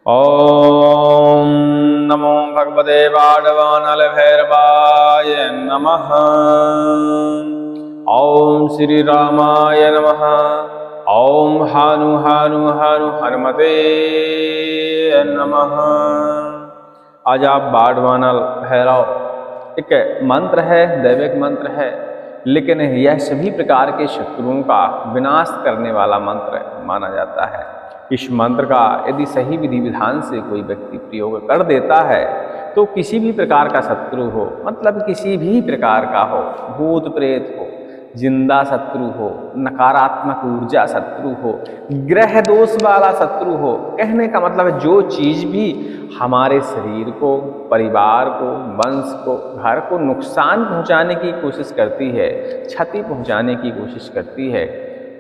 ॐ नमो भगवते बाणवानलभैरवाय नमः। ॐ श्रीरामाय नमः। ॐ हानु हानु हानु हनुमते नमः। आज आप बाणवानल भैरव एक मंत्र है, दैविक मंत्र है, लेकिन यह सभी प्रकार के शत्रुओं का विनाश करने वाला मंत्र माना जाता है। इस मंत्र का यदि सही विधि विधान से कोई व्यक्ति प्रयोग कर देता है तो किसी भी प्रकार का शत्रु हो, मतलब किसी भी प्रकार का हो, भूत प्रेत हो, जिंदा शत्रु हो, नकारात्मक ऊर्जा शत्रु हो, ग्रह दोष वाला शत्रु हो, कहने का मतलब है जो चीज़ भी हमारे शरीर को, परिवार को, वंश को, घर को नुकसान पहुंचाने की कोशिश करती है, क्षति पहुंचाने की कोशिश करती है,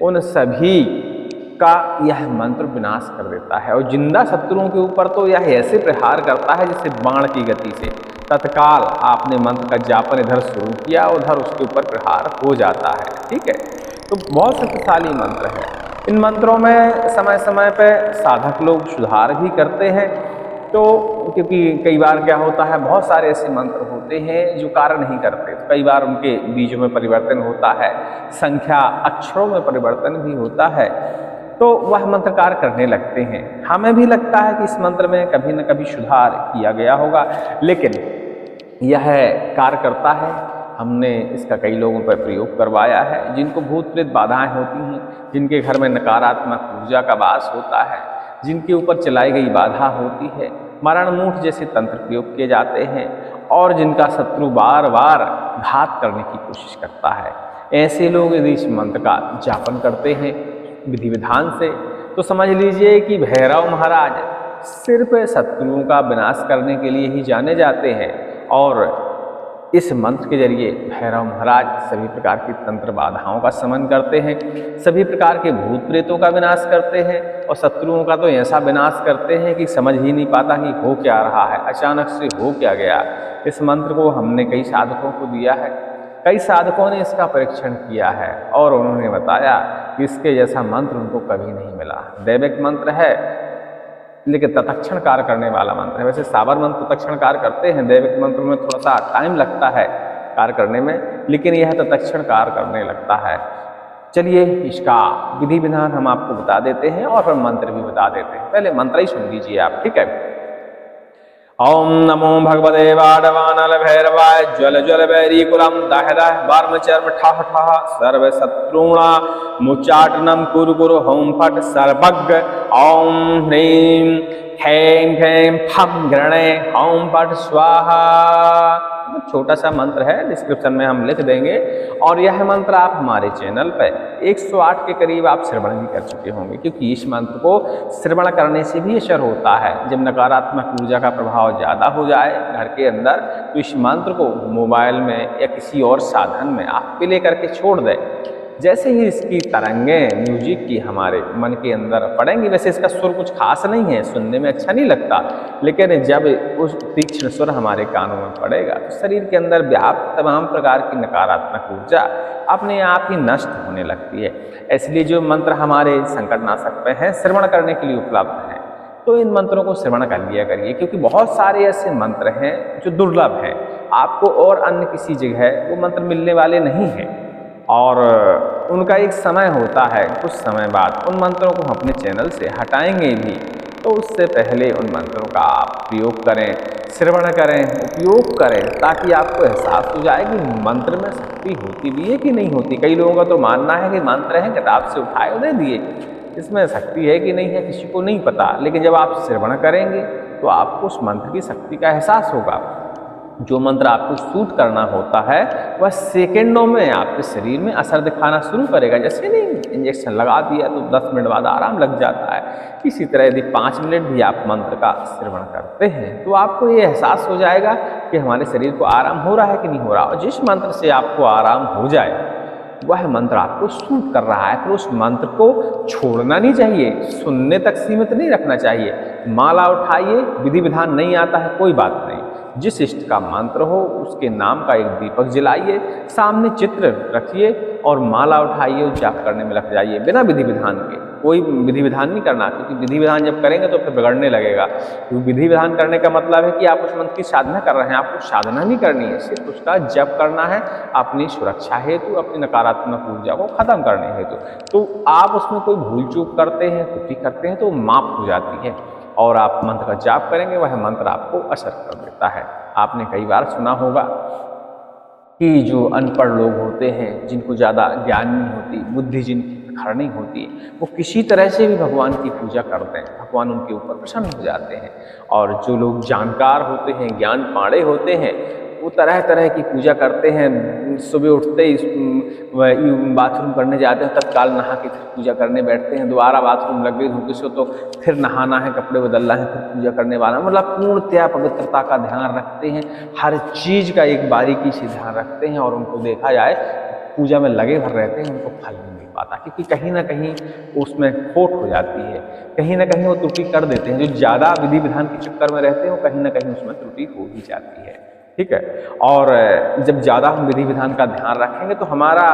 उन सभी का यह मंत्र विनाश कर देता है। और जिंदा शत्रुओं के ऊपर तो यह ऐसे प्रहार करता है जैसे बाण की गति से। तत्काल आपने मंत्र का जापन इधर शुरू किया, उधर उसके ऊपर प्रहार हो जाता है। ठीक है, तो बहुत शक्तिशाली मंत्र है। इन मंत्रों में समय समय पर साधक लोग सुधार भी करते हैं, तो क्योंकि कई बार क्या होता है, बहुत सारे ऐसे मंत्र होते हैं जो कार्य नहीं करते, तो कई बार उनके बीजों में परिवर्तन होता है, संख्या अक्षरों में परिवर्तन भी होता है, तो वह मंत्र कार्य करने लगते हैं। हमें भी लगता है कि इस मंत्र में कभी न कभी सुधार किया गया होगा, लेकिन यह कार्य करता है। हमने इसका कई लोगों पर प्रयोग करवाया है, जिनको भूत प्रेत बाधाएं होती हैं, जिनके घर में नकारात्मक ऊर्जा का वास होता है, जिनके ऊपर चलाई गई बाधा होती है, मरण मूठ जैसे तंत्र प्रयोग किए जाते हैं, और जिनका शत्रु बार बार घात करने की कोशिश करता है। ऐसे लोग यदि इस मंत्र का जापन करते हैं विधि विधान से, तो समझ लीजिए कि भैरव महाराज सिर्फ शत्रुओं का विनाश करने के लिए ही जाने जाते हैं। और इस मंत्र के जरिए भैरव महाराज सभी प्रकार की तंत्र बाधाओं का शमन करते हैं, सभी प्रकार के भूत प्रेतों का विनाश करते हैं, और शत्रुओं का तो ऐसा विनाश करते हैं कि समझ ही नहीं पाता कि हो क्या रहा है, अचानक से हो क्या गया। इस मंत्र को हमने कई साधकों को दिया है, कई साधकों ने इसका परीक्षण किया है, और उन्होंने बताया कि इसके जैसा मंत्र उनको कभी नहीं मिला। दैविक मंत्र है, लेकिन तत्क्षण कार्य करने वाला मंत्र है। वैसे साबर मंत्र तत्क्षण कार्य करते हैं, दैविक मंत्र में थोड़ा सा टाइम लगता है कार्य करने में, लेकिन यह तत्क्षण कार्य करने लगता है। चलिए इसका विधि विधान हम आपको बता देते हैं और फिर मंत्र भी बता देते हैं। पहले मंत्र ही सुन लीजिए आप, ठीक है। ओम नमो भगवते बाणवानल भैरवाय ज्वल ज्वल वैरी कुलम दह दह बार्म चर्म ठह ठह सर्व शत्रुणा मुच्चाटनम कुरु कुरु होम फट सर्वज्ञ ओम ह्रीं ह्रीं ह्रीं फम गृणे ओम फट स्वाहा। छोटा सा मंत्र है, डिस्क्रिप्शन में हम लिख देंगे। और यह मंत्र आप हमारे चैनल पर 108 के करीब आप श्रवण भी कर चुके होंगे, क्योंकि इस मंत्र को श्रवण करने से भी असर होता है। जब नकारात्मक ऊर्जा का प्रभाव ज़्यादा हो जाए घर के अंदर, तो इस मंत्र को मोबाइल में या किसी और साधन में आप प्ले करके छोड़ दें। जैसे ही इसकी तरंगें म्यूजिक की हमारे मन के अंदर पड़ेंगी, वैसे इसका सुर कुछ खास नहीं है, सुनने में अच्छा नहीं लगता, लेकिन जब उस तीक्ष्ण सुर हमारे कानों में पड़ेगा तो शरीर के अंदर व्याप्त तमाम प्रकार की नकारात्मक ऊर्जा अपने आप ही नष्ट होने लगती है। इसलिए जो मंत्र हमारे संकटनाशक पे हैं, श्रवण करने के लिए उपलब्ध हैं, तो इन मंत्रों को श्रवण कर लिया करिए, क्योंकि बहुत सारे ऐसे मंत्र हैं जो दुर्लभ हैं, आपको और अन्य किसी जगह वो मंत्र मिलने वाले नहीं हैं, और उनका एक समय होता है। कुछ समय बाद उन मंत्रों को हम अपने चैनल से हटाएंगे भी, तो उससे पहले उन मंत्रों का आप प्रयोग करें, श्रवण करें, उपयोग करें, ताकि आपको एहसास हो जाए कि मंत्र में शक्ति होती भी है कि नहीं होती। कई लोगों का तो मानना है कि मंत्र है, किताब से उठाए और दे दिए, इसमें शक्ति है कि नहीं है किसी को नहीं पता। लेकिन जब आप श्रवण करेंगे तो आपको उस मंत्र की शक्ति का एहसास होगा। जो मंत्र आपको सूट करना होता है वह सेकंडों में आपके शरीर में असर दिखाना शुरू करेगा। जैसे नहीं इंजेक्शन लगा दिया तो 10 मिनट बाद आराम लग जाता है, इसी तरह यदि 5 मिनट भी आप मंत्र का श्रवण करते हैं तो आपको ये एहसास हो जाएगा कि हमारे शरीर को आराम हो रहा है कि नहीं हो रहा। और जिस मंत्र से आपको आराम हो जाए वह मंत्र आपको सूट कर रहा है, फिर उस मंत्र को छोड़ना नहीं चाहिए, सुनने तक सीमित नहीं रखना चाहिए। माला उठाइए, विधि विधान नहीं आता है कोई बात नहीं, जिस इष्ट का मंत्र हो उसके नाम का एक दीपक जलाइए, सामने चित्र रखिए और माला उठाइए और जाप करने में लग जाइए बिना विधि विधान के। कोई विधि विधान नहीं करना, क्योंकि विधि विधान जब करेंगे तो फिर बिगड़ने लगेगा। क्योंकि विधि विधान करने का मतलब है कि आप उस मंत्र की साधना कर रहे हैं, आपको साधना नहीं करनी है, सिर्फ उसका जप करना है अपनी सुरक्षा हेतु, अपनी नकारात्मक ऊर्जा को खत्म करने हेतु। तो आप उसमें कोई भूल चूक करते हैं, त्रुटि करते हैं तो माफ हो जाती है और आप मंत्र का जाप करेंगे, वह मंत्र आपको असर कर देता है। आपने कई बार सुना होगा कि जो अनपढ़ लोग होते हैं, जिनको ज़्यादा ज्ञान नहीं होती, बुद्धि जिनकी प्रखर नहीं होती, वो किसी तरह से भी भगवान की पूजा करते हैं, भगवान उनके ऊपर प्रसन्न हो जाते हैं। और जो लोग जानकार होते हैं, ज्ञान पाड़े होते हैं, वो तरह तरह की पूजा करते हैं। सुबह उठते ही बाथरूम करने जाते हैं, तत्काल नहा के फिर पूजा करने बैठते हैं, दोबारा बाथरूम लग गई धोखे से तो फिर नहाना है, कपड़े बदलना है, फिर पूजा करने वाला, मतलब पूर्णतया पवित्रता का ध्यान रखते हैं, हर चीज़ का एक बारीकी से ध्यान रखते हैं। और उनको देखा जाए पूजा में लगे भर रहते हैं, उनको फल नहीं मिल पाता, क्योंकि कहीं ना कहीं उसमें खोट हो जाती है, कहीं ना कहीं वो त्रुटि कर देते हैं। जो ज़्यादा विधि विधान के चक्कर में रहते हैं वो कहीं ना कहीं उसमें त्रुटि हो ही जाती है, ठीक है। और जब ज़्यादा हम विधि विधान का ध्यान रखेंगे तो हमारा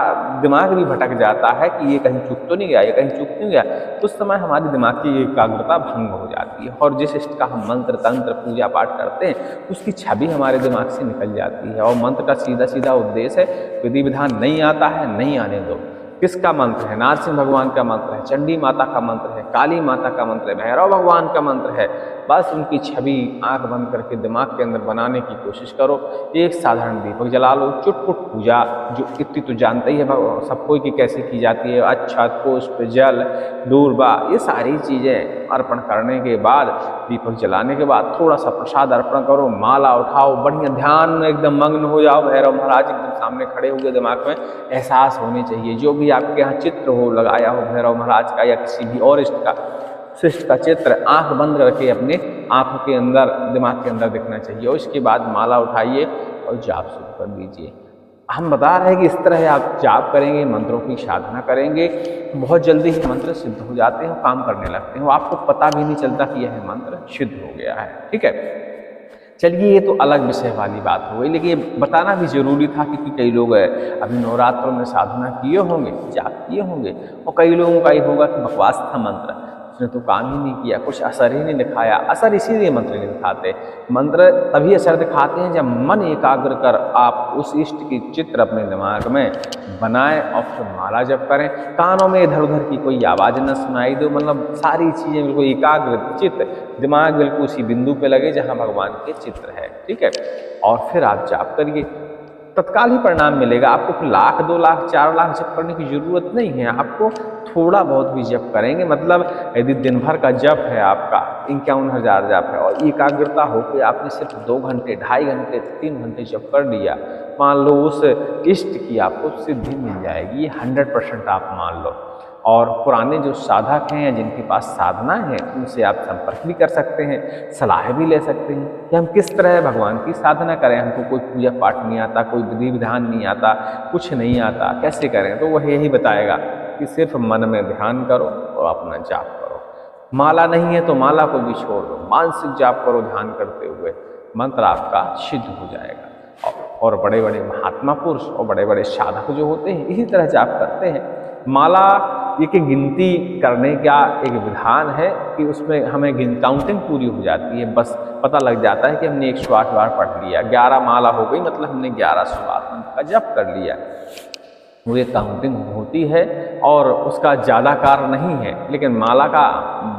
दिमाग भी भटक जाता है कि ये कहीं चूक तो नहीं गया, ये कहीं चूक नहीं गया, तो उस समय हमारी दिमाग की एकाग्रता भंग हो जाती है और जिस इष्ट का हम मंत्र तंत्र पूजा पाठ करते हैं उसकी छवि हमारे दिमाग से निकल जाती है। और मंत्र का सीधा सीधा उद्देश्य है, विधि विधान नहीं आता है नहीं आने दो। किसका मंत्र है? नरसिंह भगवान का मंत्र है, चंडी माता का मंत्र है, काली माता का मंत्र है, भैरव भगवान का मंत्र है। बस उनकी छवि आंख बंद करके दिमाग के अंदर बनाने की कोशिश करो। एक साधारण दीपक जला लो, चुटपुट पूजा, जो इतनी तो जानते ही है सबको कि कैसे की जाती है, अक्षत पुष्प जल दूर्वा, ये सारी चीज़ें अर्पण करने के बाद, दीपक जलाने के बाद थोड़ा सा प्रसाद अर्पण करो, माला उठाओ, बढ़िया ध्यान में एकदम मग्न हो जाओ, भैरव महाराज एकदम सामने खड़े हुए, दिमाग में एहसास होने चाहिए। जो भी आपके यहाँ चित्र हो लगाया हो भैरव महाराज का या किसी भी और इष्ट का, शिष्ट का चित्र आंख बंद करके अपने आंखों के अंदर दिमाग के अंदर दिखना चाहिए। और इसके बाद माला उठाइए और जाप शुरू कर दीजिए। हम बता रहे हैं कि इस तरह आप जाप करेंगे, मंत्रों की साधना करेंगे, बहुत जल्दी ही मंत्र सिद्ध हो जाते हैं, काम करने लगते हैं, वो आपको पता भी नहीं चलता कि यह मंत्र सिद्ध हो गया है, ठीक है। चलिए ये तो अलग विषय वाली बात हो गई, लेकिन ये बताना भी जरूरी था क्योंकि कई लोग अभी नवरात्रों में साधना किए होंगे, जाप किए होंगे, और कई लोगों का ये होगा कि बकवास था मंत्र, उसने तो काम ही नहीं किया, कुछ असर ही नहीं दिखाया। असर इसीलिए मंत्र नहीं दिखाते, मंत्र तभी असर दिखाते हैं जब मन एकाग्र कर आप उस इष्ट की चित्र अपने दिमाग में बनाएं और फिर माला जप करें। कानों में इधर उधर की कोई आवाज़ न सुनाई दो, मतलब सारी चीज़ें बिल्कुल एकाग्र चित्त, दिमाग बिल्कुल उसी बिंदु पे लगे जहाँ भगवान के चित्र है, ठीक है। और फिर आप जाप करिए, तत्काल ही परिणाम मिलेगा। आपको फिर 1,00,000, 2,00,000, 4,00,000 जप करने की ज़रूरत नहीं है। आपको थोड़ा बहुत भी जप करेंगे, मतलब यदि दिन भर का जप है आपका 51,000 जप है और एकाग्रता हो के आपने सिर्फ 2 घंटे, 2.5 घंटे, 3 घंटे जप कर लिया, मान लो उस इष्ट की आपको सिद्धि मिल जाएगी, ये 100% आप मान लो। और पुराने जो साधक हैं या जिनके पास साधना है उनसे आप संपर्क भी कर सकते हैं, सलाह भी ले सकते हैं कि हम किस तरह भगवान की साधना करें। हमको कोई पूजा पाठ नहीं आता, कोई विधि विधान नहीं आता, कुछ नहीं आता, कैसे करें? तो वह यही बताएगा कि सिर्फ मन में ध्यान करो और अपना जाप करो। माला नहीं है तो माला को भी छोड़ दो, मानसिक जाप करो ध्यान करते हुए, मंत्र आपका सिद्ध हो जाएगा। और बड़े बड़े महात्मा पुरुष और बड़े बड़े साधक जो होते हैं इसी तरह जाप करते हैं। माला ये कि गिनती करने का एक विधान है कि उसमें हमें काउंटिंग पूरी हो जाती है, बस पता लग जाता है कि हमने 108 बार पढ़ लिया, 11 माला हो गई, मतलब हमने 1100 मंत्र का जप कर लिया। वो ये काउंटिंग होती है और उसका ज़्यादा कार्य नहीं है, लेकिन माला का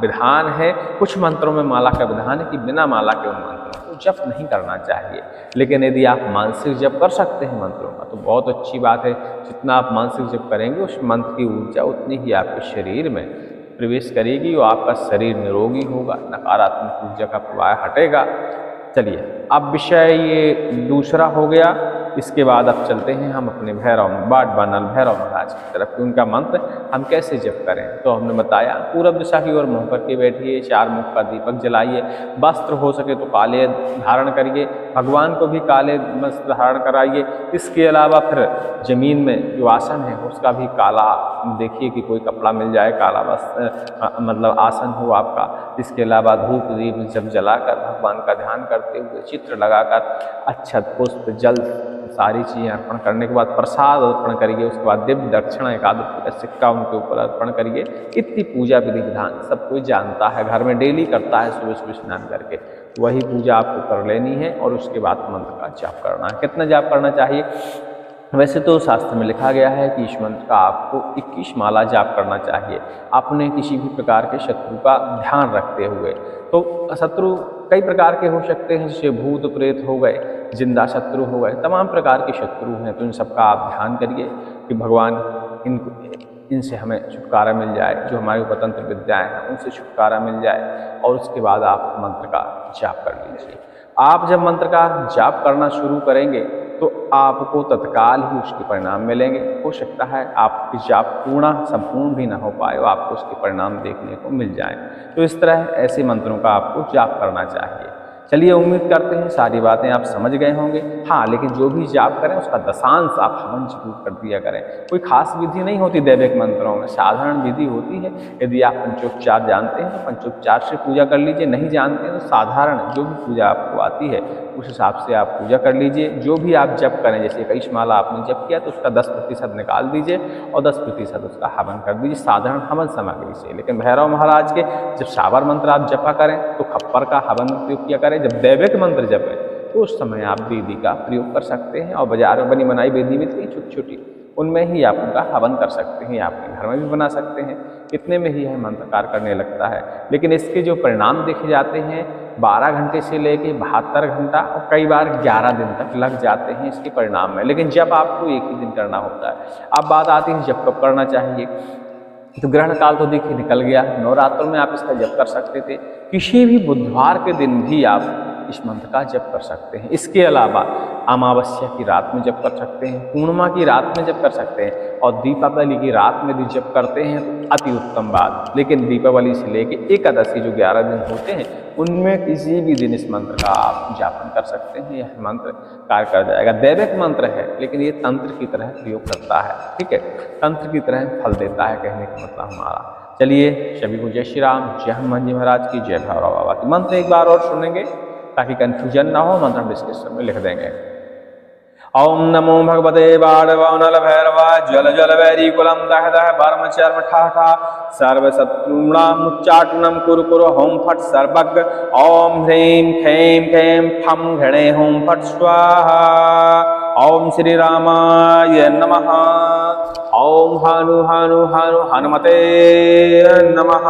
विधान है। कुछ मंत्रों में माला का विधान है कि बिना माला के उन मंत्रों को जप नहीं करना चाहिए, लेकिन यदि आप मानसिक जप कर सकते हैं मंत्रों का तो बहुत अच्छी बात है। जितना आप मानसिक जप करेंगे उस मंत्र की ऊर्जा उतनी ही आपके शरीर में प्रवेश करेगी और आपका शरीर निरोगी होगा, नकारात्मक ऊर्जा का प्रवाह हटेगा। चलिए अब विषय ये दूसरा हो गया। इसके बाद अब चलते हैं हम अपने बाढ़ बानल भैरव महाराज की तरफ, उनका मंत्र हम कैसे जप करें। तो हमने बताया पूरब दिशा की ओर मुँह करके बैठिए, 4 मुख का दीपक जलाइए, वस्त्र हो सके तो काले धारण करिए, भगवान को भी काले वस्त्र धारण कराइए। इसके अलावा फिर जमीन में जो आसन है उसका भी काला देखिए कि कोई कपड़ा मिल जाए, काला वस्त्र मतलब आसन हो आपका। इसके अलावा धूप दीप जब जलाकर भगवान का ध्यान करते हुए चित्र लगाकर अक्षत पुष्प जल सारी चीज़ें अर्पण करने के बाद प्रसाद अर्पण करिए, उसके बाद दिव्य दक्षिणा 1 आध रुपये का सिक्का उनके ऊपर अर्पण करिए। इतनी पूजा विधि विधान सब कोई जानता है, घर में डेली करता है सुबह सुबह स्नान करके। वही पूजा आपको कर लेनी है और उसके बाद मंत्र का जाप करना है। कितना जाप करना चाहिए? वैसे तो शास्त्र में लिखा गया है कि इस मंत्र का आपको 21 माला जाप करना चाहिए, अपने किसी भी प्रकार के शत्रु का ध्यान रखते हुए। तो शत्रु कई प्रकार के हो सकते हैं, जैसे भूत प्रेत हो गए, जिंदा शत्रु हो गए, तमाम प्रकार के शत्रु हैं। तो इन सबका आप ध्यान करिए कि भगवान इनसे हमें छुटकारा मिल जाए, जो हमारी उपतंत्र विद्याएँ हैं उनसे छुटकारा मिल जाए। और उसके बाद आप मंत्र का जाप कर लीजिए। आप जब मंत्र का जाप करना शुरू करेंगे तो आपको तत्काल ही उसके परिणाम मिलेंगे। हो सकता है आपकी जाप संपूर्ण भी ना हो पाए, आपको उसके परिणाम देखने को मिल जाए। तो इस तरह ऐसे मंत्रों का आपको जाप करना चाहिए। चलिए, उम्मीद करते हैं सारी बातें आप समझ गए होंगे। हाँ, लेकिन जो भी जाप करें उसका दशांश आप हवन जरूर कर दिया करें। कोई खास विधि नहीं होती दैविक मंत्रों में, साधारण विधि होती है। यदि आप पंचोपचार जानते हैं तो पंचोपचार से पूजा कर लीजिए, नहीं जानते हैं तो साधारण जो भी पूजा आपको आती है उस हिसाब से आप पूजा कर लीजिए। जो भी आप जप करें, जैसे 21 माला आपने जप किया तो उसका 10% निकाल दीजिए और 10% उसका हवन कर दीजिए साधारण हवन सामग्री से। लेकिन भैरव महाराज के जब सावर मंत्र आप जपा करें तो खप्पर का हवन उपयोग किया करें। जब दैविक मंत्र जपें तो उस समय आप वेदी का प्रयोग कर सकते हैं। और बाजार में बनी बनाई वेदी मिलती है छोटी छोटी, उनमें ही आप उनका हवन कर सकते हैं, अपने घर में भी बना सकते हैं। इतने में ही यह मंत्र कार्य करने लगता है। लेकिन इसके जो परिणाम देखे जाते हैं 12 घंटे से लेके 72 घंटा और कई बार 11 दिन तक लग जाते हैं इसके परिणाम में। लेकिन जब आपको एक ही दिन करना होता है। अब बात आती है जब कब करना चाहिए। तो ग्रहण काल तो देखिए निकल गया, नवरात्रों में आप इसका जप कर सकते थे। किसी भी बुधवार के दिन भी आप इस मंत्र का जप कर सकते हैं। इसके अलावा अमावस्या की रात में जप कर सकते हैं, पूर्णिमा की रात में जप कर सकते हैं और दीपावली की रात में भी जप करते हैं तो अति उत्तम बात। लेकिन दीपावली से लेके एकादशी जो 11 दिन होते हैं उनमें किसी भी दिन इस मंत्र का आप जापन कर सकते हैं। यह मंत्र कार्य कर जाएगा। दैविक मंत्र है लेकिन ये तंत्र की तरह प्रयोग करता है, ठीक है, तंत्र की तरह फल देता है, कहने का मतलब हमारा। चलिए, सभी को जय श्री राम, जय हनुमान जी महाराज की, जय भैरव बाबा की। मंत्र एक बार और सुनेंगे ताकि कंफ्यूजन ना हो, मंत्र डिस्क्रिप्शन में लिख देंगे। ओम नमो भगवते बाणवनल भैरवाय ज्वल ज्वल वैरी कुलम दह दह वर्म चर्म ठा ठा सर्व शत्रुणाम उच्चाटनम कुरु कुरु होम फट सर्वज्ञ। ओम ह्रीं क्लीं क्लीं फम घणे होम फट स्वाहा। ओम श्री रामाय नमः। ओम हनु हनु हनु हनुमते नमः।